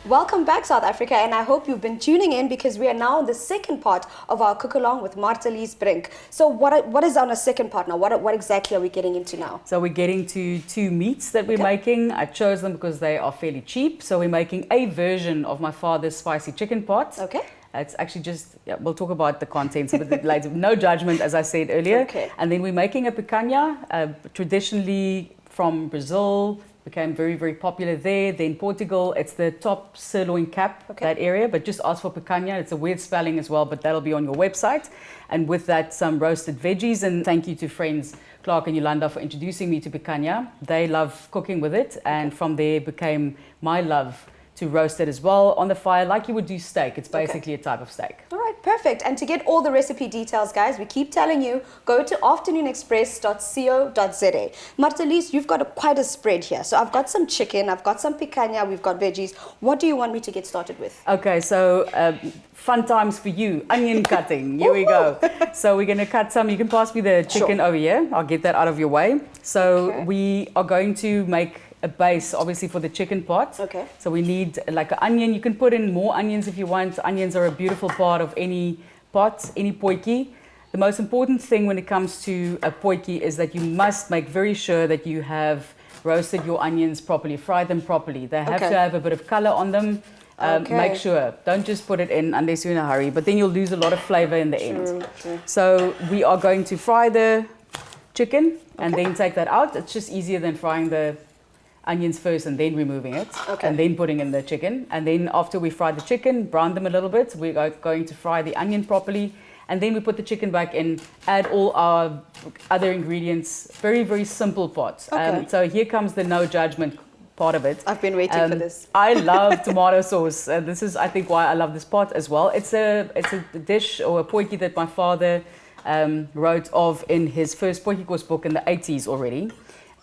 Welcome back, South Africa, and I hope you've been tuning in because we are now in the second part of our cook-along with Martelize Brink. So what is on a second part now? What exactly are we getting into now? So we're getting to two meats that we're making. I chose them because they are fairly cheap. So we're making a version of my father's spicy chicken pot. Okay. It's actually just, we'll talk about the contents a bit later. No judgment, as I said earlier. Okay. And then we're making a picanha, traditionally from Brazil. Became very, very popular there. Then Portugal, it's the top sirloin cap, that area, but just ask for picanha. It's a weird spelling as well, but that'll be on your website. And with that, some roasted veggies. And thank you to friends Clark and Yolanda for introducing me to picanha. They love cooking with it. And from there became my love to roast it as well on the fire, like you would do steak. It's basically a type of steak. All right, perfect. And to get all the recipe details, guys, we keep telling you, go to afternoonexpress.co.za. Martelize, you've got quite a spread here. So I've got some chicken, I've got some picanha, we've got veggies. What do you want me to get started with? Okay, so fun times for you. Onion cutting. Here we go. So we're going to cut some. You can pass me the chicken over here. I'll get that out of your way. So we are going to make a base, obviously, for the chicken pot. Okay. So we need like an onion. You can put in more onions if you want. Onions are a beautiful part of any pot, any potjie. The most important thing when it comes to a potjie is that you must make very sure that you have roasted your onions properly, fry them properly. They have to have a bit of color on them. Make sure. Don't just put it in unless you're in a hurry, but then you'll lose a lot of flavor in the end. So we are going to fry the chicken and then take that out. It's just easier than frying the onions first and then removing it and then putting in the chicken. And then after we fry the chicken, brown them a little bit, we are going to fry the onion properly. And then we put the chicken back in, add all our other ingredients. Very, very simple pot. So here comes the no judgment part of it. I've been waiting for this. I love tomato sauce. This is, I think, why I love this pot as well. It's a dish or a potjie that my father wrote of in his first potjie course book in the 80s already.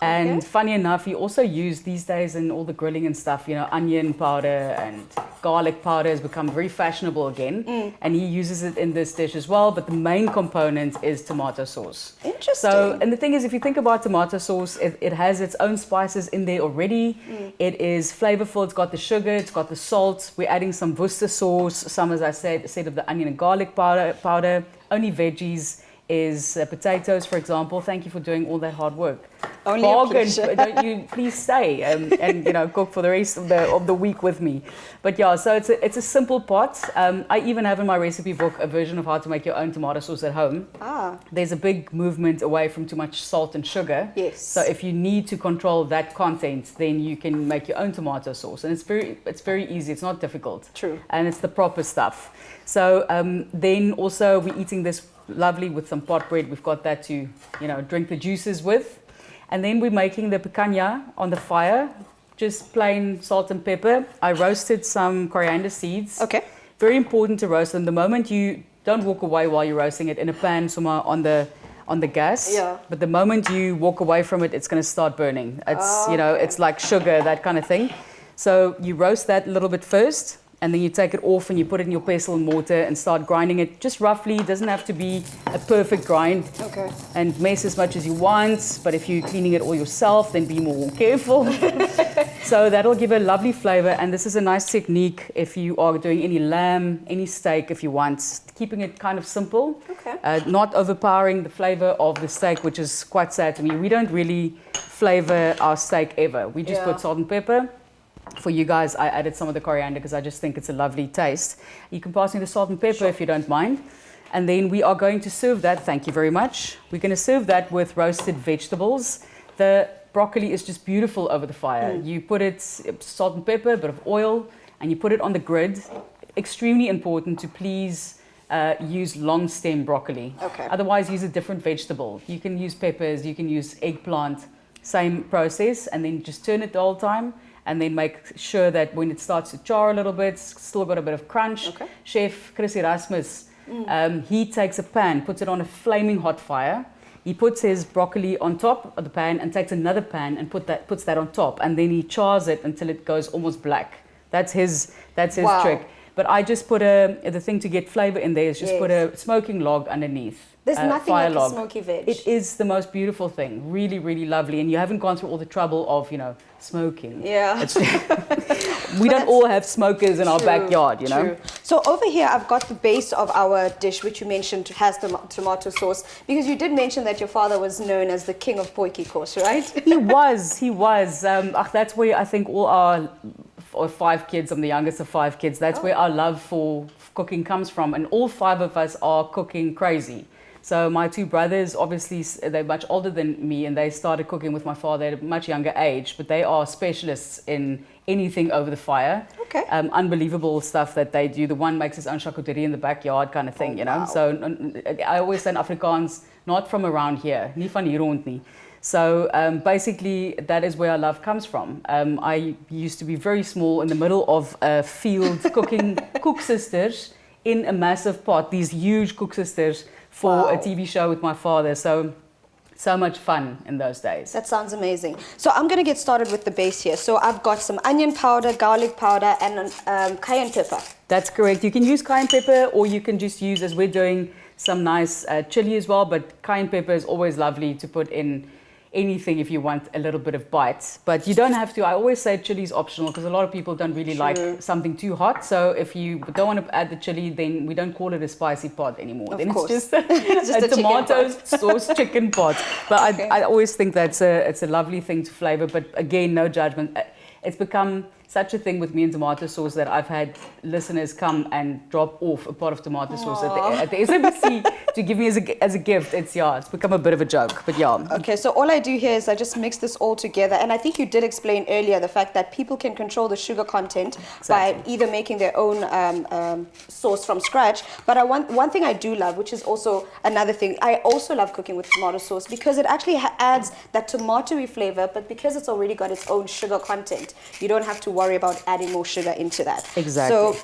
And funny enough, he also used these days in all the grilling and stuff, you know, onion powder and garlic powder has become very fashionable again. And he uses it in this dish as well. But the main component is tomato sauce. Interesting. So, and the thing is, if you think about tomato sauce, it has its own spices in there already. It is flavorful. It's got the sugar. It's got the salt. We're adding some Worcester sauce. Some, as I said of the onion and garlic powder. Only veggies is potatoes, for example. Thank you for doing all that hard work. Only Bargain, don't you please stay and you know, cook for the rest of the week with me. But yeah, so it's a simple pot. I even have in my recipe book a version of how to make your own tomato sauce at home. There's a big movement away from too much salt and sugar. Yes. So if you need to control that content, then you can make your own tomato sauce, and it's very easy. It's not difficult. True. And it's the proper stuff. So then also we're eating this lovely with some pot bread. We've got that to, you know, drink the juices with. And then we're making the picanha on the fire, just plain salt and pepper. I roasted some coriander seeds. Very important to roast them. The moment you don't walk away while you're roasting it in a pan somewhere on the gas. But the moment you walk away from it, it's going to start burning. It's you know, it's like sugar, that kind of thing. So you roast that a little bit first. And then you take it off and you put it in your pestle and mortar and start grinding it just roughly. It doesn't have to be a perfect grind. And mess as much as you want. But if you're cleaning it all yourself, then be more careful. So that'll give a lovely flavor. And this is a nice technique if you are doing any lamb, any steak if you want. Keeping it kind of simple. Not overpowering the flavor of the steak, which is quite sad to me. We don't really flavor our steak ever. We just put salt and pepper. For you guys, I added some of the coriander because I just think it's a lovely taste. You can pass me the salt and pepper if you don't mind. And then we are going to serve that. Thank you very much. We're going to serve that with roasted vegetables. The broccoli is just beautiful over the fire. You put it, salt and pepper, a bit of oil, and you put it on the grid. Extremely important to please use long stem broccoli. Otherwise, use a different vegetable. You can use peppers, you can use eggplant, same process, and then just turn it the whole time. And then make sure that when it starts to char a little bit, still got a bit of crunch. Chef Chris Erasmus, he takes a pan, puts it on a flaming hot fire. He puts his broccoli on top of the pan and takes another pan and puts that on top. And then he chars it until it goes almost black. That's his trick. But I just put the thing to get flavor in there is just put a smoking log underneath. There's nothing fire like log. a smoky veg. It is the most beautiful thing. Really, really lovely. And you haven't gone through all the trouble of, you know, smoking. Yeah. we don't all have smokers in our backyard, you know. True. So over here, I've got the base of our dish, which you mentioned has the tomato sauce, because you did mention that your father was known as the king of potjie course, right? He was. That's where I think all our 5 kids, I'm the youngest of 5 kids, that's where our love for cooking comes from. And all 5 of us are cooking crazy. So my 2 brothers, obviously, they're much older than me, and they started cooking with my father at a much younger age, but they are specialists in anything over the fire. Okay. Unbelievable stuff that they do. The one makes his own charcuterie in the backyard kind of thing, you know. Wow. So I always say in Afrikaans, not from around here, nie van hier rond nie. So basically, that is where our love comes from. I used to be very small in the middle of a field cooking koeksisters in a massive pot, these huge koeksisters for a TV show with my father. So much fun in those days. That sounds amazing. So I'm going to get started with the base here. So I've got some onion powder, garlic powder, and cayenne pepper. That's correct. You can use cayenne pepper, or you can just use, as we're doing, some nice chili as well. But cayenne pepper is always lovely to put in anything if you want a little bit of bite. But you don't have to. I always say chili is optional because a lot of people don't really like something too hot. So if you don't want to add the chili, then we don't call it a spicy pot anymore. Of then course. it's just a tomato sauce chicken pot. But I always think it's a lovely thing to flavor. But again, no judgment. It's become such a thing with me and tomato sauce that I've had listeners come and drop off a pot of tomato sauce at the SABC to give me as a gift. It's become a bit of a joke, but yeah. Okay, so all I do here is I just mix this all together, and I think you did explain earlier the fact that people can control the sugar content by either making their own sauce from scratch. But one thing I do love, which is also another thing, I also love cooking with tomato sauce because it actually adds that tomatoey flavor, but because it's already got its own sugar content, you don't have to worry about adding more sugar into that. Exactly. So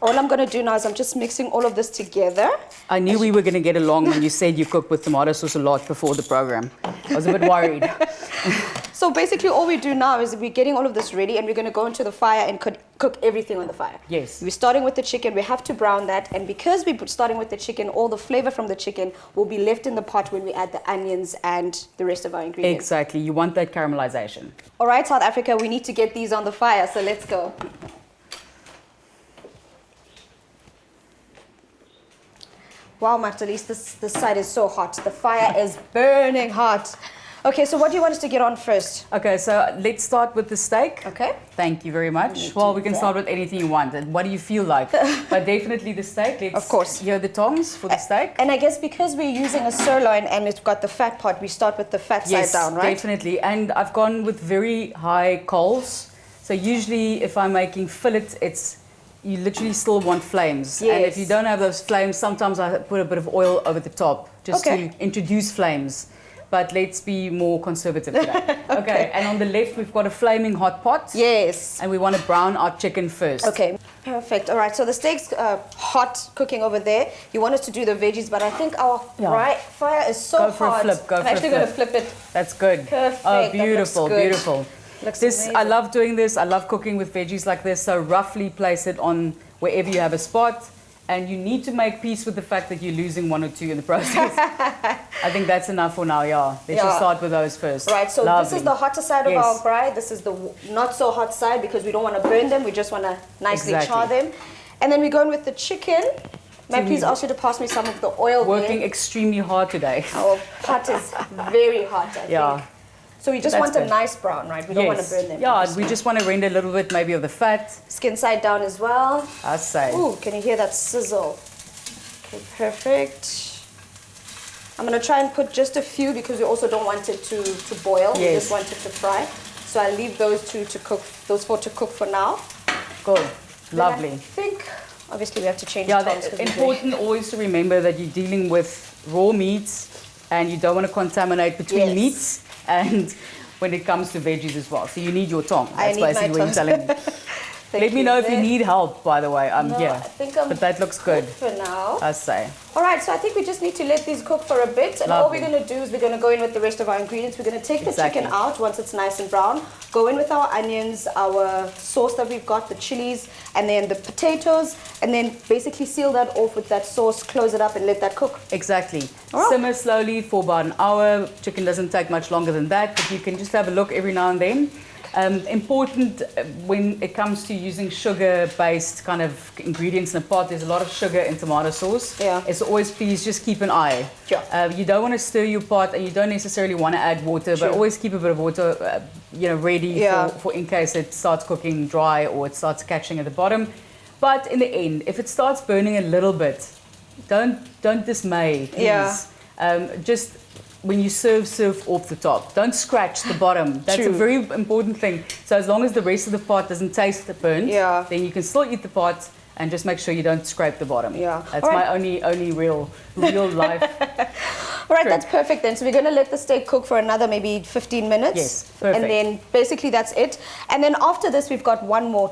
all I'm going to do now is I'm just mixing all of this together. I knew we were going to get along when you said you cook with tomato sauce a lot before the program. I was a bit worried. So basically all we do now is we're getting all of this ready, and we're going to go into the fire and cook everything on the fire. Yes. We're starting with the chicken. We have to brown that, and because we're starting with the chicken, all the flavor from the chicken will be left in the pot when we add the onions and the rest of our ingredients. Exactly. You want that caramelization. All right, South Africa, we need to get these on the fire, so let's go. Wow, Martelize, this side is so hot. The fire is burning hot. Okay, so what do you want us to get on first? Okay, so let's start with the steak. Okay. Thank you very much. Well, we can start with anything you want. What do you feel like? But definitely the steak. Let's Of course. hear the tongs for the steak. And I guess because we're using a sirloin and it's got the fat part, we start with the fat side down, right? Definitely. And I've gone with very high coals. So usually if I'm making fillet, you literally still want flames. Yes. And if you don't have those flames, sometimes I put a bit of oil over the top just to introduce flames. But let's be more conservative today. Okay, and on the left we've got a flaming hot pot. Yes. And we want to brown our chicken first. Okay, perfect. All right, so the steak's hot cooking over there. You want us to do the veggies, but I think our fire is so Go for hot. a flip. I'm actually going to flip it. That's good. Perfect. Oh, beautiful, That looks good. beautiful. Looks I amazing. love doing this. I love cooking with veggies like this. So roughly place it on wherever you have a spot. And you need to make peace with the fact that you're losing 1 or 2 in the process. I think that's enough for now, Let's just start with those first. Right, so Lovely. this is the hotter side of our fry. This is the not so hot side because we don't want to burn them. We just want to nicely char them. And then we're going with the chicken. May I please ask you to pass me some of the oil Working there? extremely hard today. Our pot is very hot, I think. So we just want a nice brown, right? We don't want to burn them. Yeah, we just want to render a little bit maybe of the fat. Skin side down as well. I say. Ooh, can you hear that sizzle? Okay, perfect. I'm going to try and put just a few because we also don't want it to boil. Yes. We just want it to fry. So I'll leave those 4 to cook for now. Good. Lovely. I think, obviously, we have to change Yeah, the tongs. it's important always to remember that you're dealing with raw meats and you don't want to contaminate between meats and when it comes to veggies as well. So you need your tong. That's basically what you're telling me. Let me know if you need help, by the way. I'm here. I think I'm but that looks good for now. I say. All right, so I think we just need to let these cook for a bit. And all we're going to do is we're going to go in with the rest of our ingredients. We're going to take the chicken out once it's nice and brown. Go in with our onions, our sauce that we've got, the chilies, and then the potatoes. And then basically seal that off with that sauce, close it up and let that cook. Exactly. Oh. Simmer slowly for about an hour. Chicken doesn't take much longer than that, but you can just have a look every now and then. Important when it comes to using sugar-based kind of ingredients in a pot. There's a lot of sugar in tomato sauce. Yeah. It's always, please just keep an eye. Sure. You don't want to stir your pot, and you don't necessarily want to add water, Sure. but always keep a bit of water, ready Yeah. for in case it starts cooking dry or it starts catching at the bottom. But in the end, if it starts burning a little bit, don't dismay, please. Yeah. Just when you serve off the top. Don't scratch the bottom. That's True. a very important thing. So as long as the rest of the pot doesn't taste burnt, Yeah. then you can still eat the pot, and just make sure you don't scrape the bottom. Yeah. That's All my right. only real life. All right, True. that's perfect then. So we're going to let the steak cook for another maybe 15 minutes. Yes, perfect. And then basically that's it. And then after this, we've got one more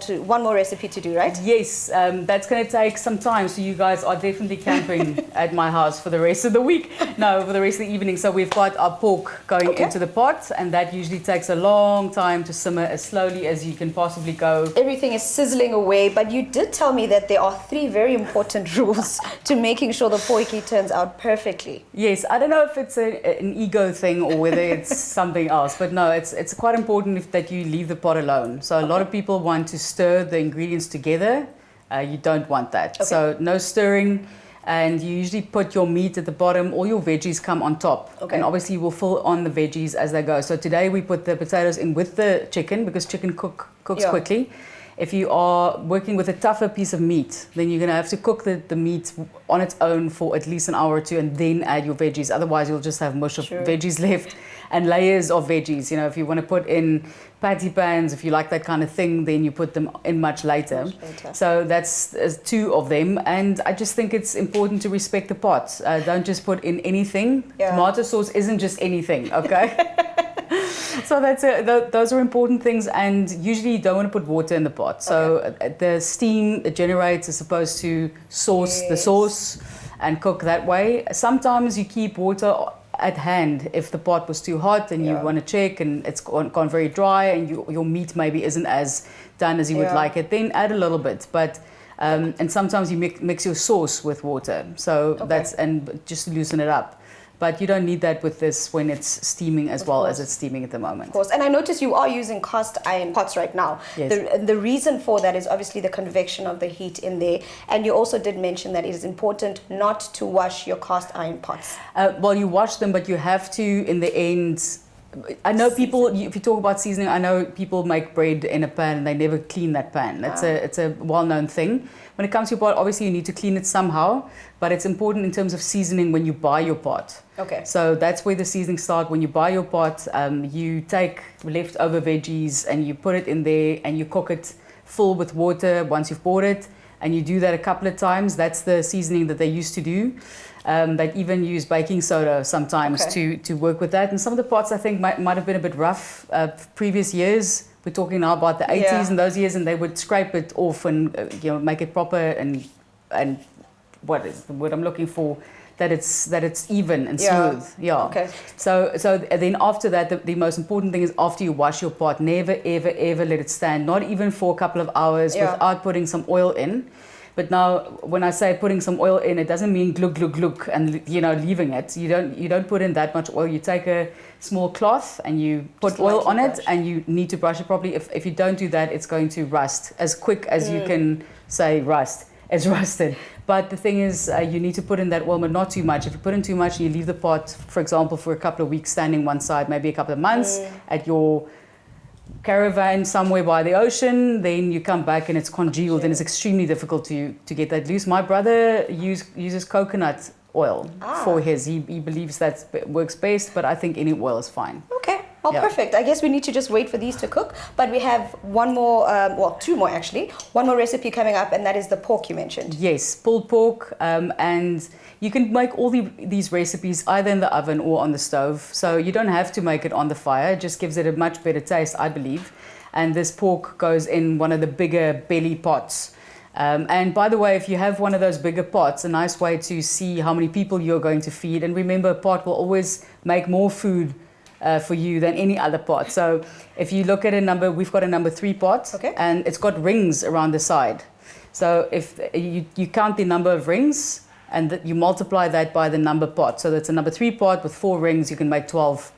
recipe to do, right? Yes, that's going to take some time. So you guys are definitely camping at my house for the rest of the week. No, for the rest of the evening. So we've got our pork going Okay. into the pot, and that usually takes a long time to simmer as slowly as you can possibly go. Everything is sizzling away, but you did tell me that there are 3 very important rules to making sure the potjie turns out perfectly. Yes, I don't know if it's an ego thing or whether it's something else, but no, it's quite important that you leave the pot alone. So a lot of people want to stir the ingredients together. You don't want that. Okay. So no stirring, and you usually put your meat at the bottom. All your veggies come on top. Okay. And obviously you will fill on the veggies as they go. So today we put the potatoes in with the chicken because chicken cooks Yeah. quickly. If you are working with a tougher piece of meat, then you're going to have to cook the meat on its own for at least an hour or two and then add your veggies. Otherwise, you'll just have mush of Sure. veggies left and layers of veggies. You know, if you want to put in patty pans, if you like that kind of thing, then you put them in much later. Much later. So that's 2 of them. And I just think it's important to respect the pot. Don't just put in anything. Yeah. Tomato sauce isn't just anything, okay? So that's those are important things, and usually you don't want to put water in the pot. So the steam it generates is supposed to source the Yes. sauce and cook that way. Sometimes you keep water at hand if the pot was too hot and you Yeah. want to check and it's gone very dry and your meat maybe isn't as done as you would Yeah. like it, then add a little bit. But and sometimes you mix your sauce with water, so that's and just to loosen it up. But you don't need that with this when it's steaming as well as it's steaming at the moment. Of course. And I notice you are using cast iron pots right now. Yes. The reason for that is obviously the convection of the heat in there. And you also did mention that it is important not to wash your cast iron pots. Well, you wash them, but you have to, in the end. I know people. If you talk about seasoning, I know people make bread in a pan and they never clean that pan. It's a well-known thing. When it comes to your pot, obviously you need to clean it somehow, but it's important in terms of seasoning when you buy your pot. Okay. So that's where the seasoning starts. When you buy your pot, you take leftover veggies and you put it in there and you cook it full with water once you've bought it, and you do that a couple of times. That's the seasoning that they used to do. They even use baking soda sometimes to work with that. And some of the pots I think might have been a bit rough previous years. We're talking now about the 80s and those years, and they would scrape it off and make it proper and what is the word I'm looking for? That it's even and smooth. Yeah. Okay. So then after that, the most important thing is after you wash your pot, never ever ever let it stand, not even for a couple of hours without putting some oil in. But now, when I say putting some oil in, it doesn't mean gluk gluk gluk and leaving it. You don't put in that much oil. You take a small cloth and you put Just oil lightly on it, brush. and you need to brush it properly. If you don't do that, it's going to rust as quick as you can say rust. It's rusted. But the thing is, you need to put in that oil, but not too much. If you put in too much and you leave the pot, for example, for a couple of weeks standing one side, maybe a couple of months at your caravan somewhere by the ocean, then you come back and it's congealed and it's extremely difficult to get that loose. My brother uses coconut oil for his. He believes that works best, but I think any oil is fine. Okay. Well, Yeah. perfect. I guess we need to just wait for these to cook. But we have one more, 2 more actually. One more recipe coming up, and that is the pork you mentioned. Yes, pulled pork, and you can make all these recipes either in the oven or on the stove. So you don't have to make it on the fire. It just gives it a much better taste, I believe. And this pork goes in one of the bigger belly pots. And by the way, if you have one of those bigger pots, a nice way to see how many people you're going to feed. And remember, a pot will always make more food for you than any other pot. So if you look at we've got a number 3 pot, and it's got rings around the side. So if you count the number of rings and you multiply that by the number pot. So that's a number 3 pot with 4 rings, you can make 12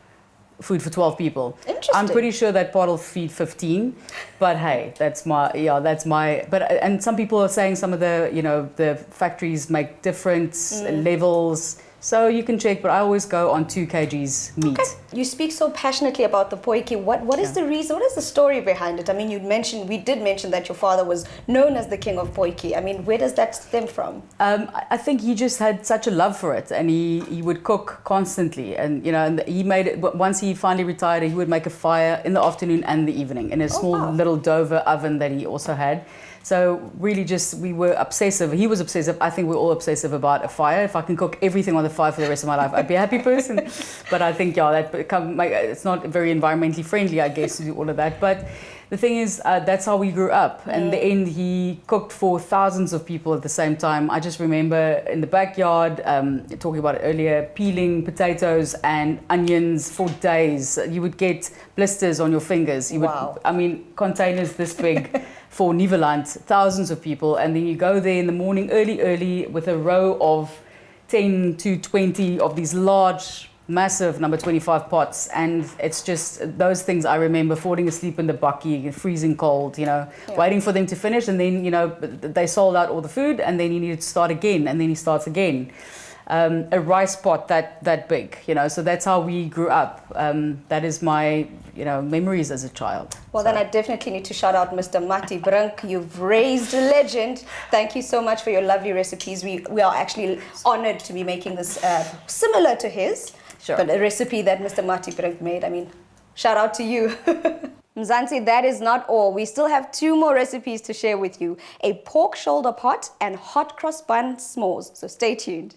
food for 12 people. Interesting. I'm pretty sure that pot will feed 15, but hey, that's my, and some people are saying some of the, the factories make different levels. So you can check, but I always go on 2 kgs meat. Okay. You speak so passionately about the potjie. What is the reason? What is the story behind it? I mean, we did mention that your father was known as the king of potjie. I mean, where does that stem from? I think he just had such a love for it, and he would cook constantly. And and he made it. Once he finally retired, he would make a fire in the afternoon and the evening in a small little Dover oven that he also had. So really we were obsessive. He was obsessive. I think we're all obsessive about a fire. If I can cook everything on the fire for the rest of my life, I'd be a happy person. But I think, it's not very environmentally friendly, I guess, to do all of that. But the thing is, that's how we grew up. And in the end, he cooked for thousands of people at the same time. I just remember in the backyard, talking about it earlier, peeling potatoes and onions for days. You would get blisters on your fingers. Containers this big. For Nieuweland, thousands of people, and then you go there in the morning early with a row of 10 to 20 of these large, massive number 25 pots, and it's just those things I remember falling asleep in the bakkie, freezing cold, waiting for them to finish, and then, they sold out all the food, and then you needed to start again, and then he starts again. A rice pot that big, so that's how we grew up. That is my, memories as a child. Well, then I definitely need to shout out Mr. Mati Brink. You've raised a legend. Thank you so much for your lovely recipes. We are actually honored to be making this similar to his, but a recipe that Mr. Mati Brink made. I mean, shout out to you. Mzansi, that is not all. We still have 2 more recipes to share with you. A pork shoulder pot and hot cross bun s'mores. So stay tuned.